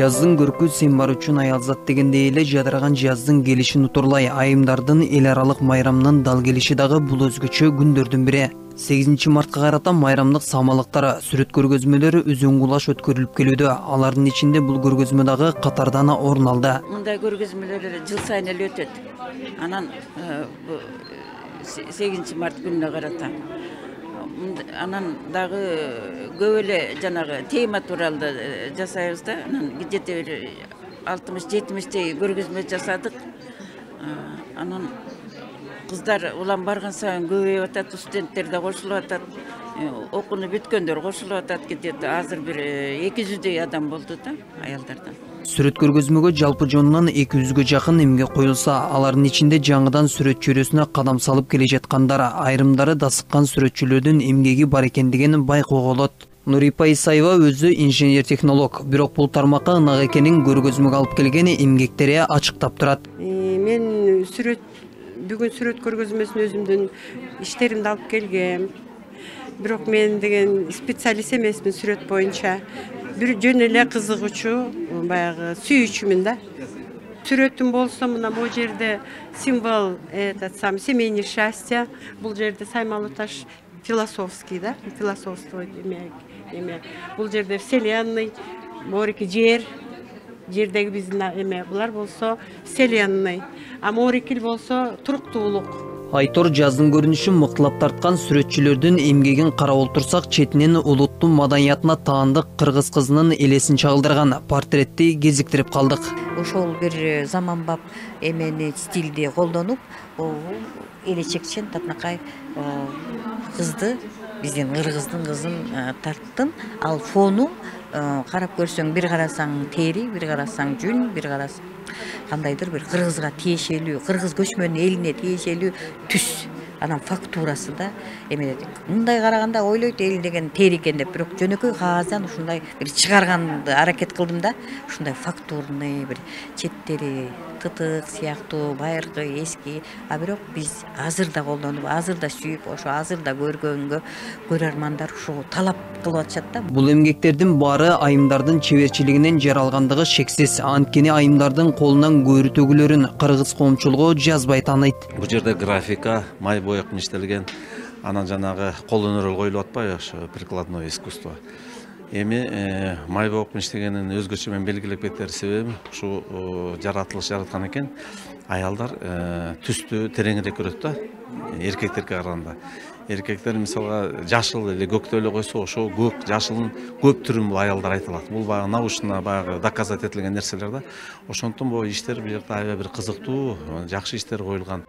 Жаздын көркү сен бар үчүн аялзат дегендей эле жадыраган жаздын келишин утурлай айымдардын эл аралык майрамынын дал келиши дагы бул өзгөчө күндөрдүн бири. 8 мартка карата майрамдык самалыктар, сүрөт көргөзмөлөрү үзүн кулаш өткөрүлүп келүүдө. Алардын ичинде бул көргөзмө дагы катардан орун алды. Мындай көргөзмөлөр жыл сайын эле өтөт. Анан 8 март күнүнө карата. Анан дагы көп эле жанагы тема тууралуу жасайбыз да. Анан где-то 60-70 көргөзмө жасадык. Анан кыздар улам барган сайын көбөйүп атат, студенттер да кошулуп атат. Окууну бүткөндөр кошулуп атат. Где-то азыр бир 200 адам болду да аялдардан. Сүрөт көргөзмөгө жалпы жонунан 200гө жакын эмгек коюлса, алардын ичинде жаңыдан сүрөт чөйрөсүнө кадам салып келе жаткандар, айрымдары да сыккан сүрөтчүлөрдүн эмгеги бар экендигин байкоого болот. Нурипа Исаева өзү инженер-технолог, бирок бул тармакка ынак экенин көргөзмөгө алып келген эмгектери ачыктап турат. Мен бүгүн сүрөт көргөзмөсүнө өзүмдүн иштеримди алып келгем. Бирок мен деген специалист эмесмин сүрөт боюнча. Бир жөн эле кызыгуучу, баягы сүйүүчүмүн да. Сүрөтүм болсо мына бул жерде символ семейное счастье, бул жерде Саймалы таш философский да, философство эме. Бул жерде вселенный, морики жердеги биздин эме, булар болсо вселенный. А морикил болсо туруктуулук. Айтор жаздын көрүнүшүн мыктылап тарткан сүрөтчүлөрдүн эмгегин карап отурсак, четинен улуттун маданиятына таандык кыргыз кызынын элесин чагылдырган портретти кезиктирип калдык. Ошол бир заманбап эмени стилди колдонуп, элечекчен татынакай кызды, биздин кыргыздын кызын тарттым. Ал фону карап көрсөң, бир карасаң тери, бир карасаң жүн, бир карасаң кандайдыр бир кыргызга тиешелүү, кыргыз көчмөн элине тиешелүү түс. Анан фактурасы да эмедик. Мындай караганда ойлойт эл деген тери экен деп, бирок жөнөкөй кагаздан ушундай бир чыгарганды аракет кылдым да. Ушундай фактурный бир четтери тытык сыяктуу байыркы эски, а бирок биз азыр да колдонуп, азыр да сүйүп, ошо азыр да көргөнгө көрөрмандар ушул талап кылып атышат да. Бул эмгектердин баары айымдардын чеберчилигинен жаралгандыгы шексиз. Анткени айымдардын колунан көөрү төгүлөрүн кыргыз коомчулугу жазбай тааныйт. Бул жерде графика, май боек иштелген, анан жанагы кол өнөрү коюлуп атпайбы, ошо прикладное искусство. Эми май боек иштегенин өзгөчө мен белгилеп кетер себебим ушу жаратылыш жараткан экен. Аялдар түстү тереңирээк көрөт да, эркектерге караганда. Эркектер мисалга жашыл эле көктө эле койсо, ошо көк, жашылдын көп түрүн бул аялдар айта алат. Бул баягы научно баягы доказать этилген нерселер да. Ошондон бул иштер бир жерде аябай бир кызыктуу, жакшы иштер коюлган.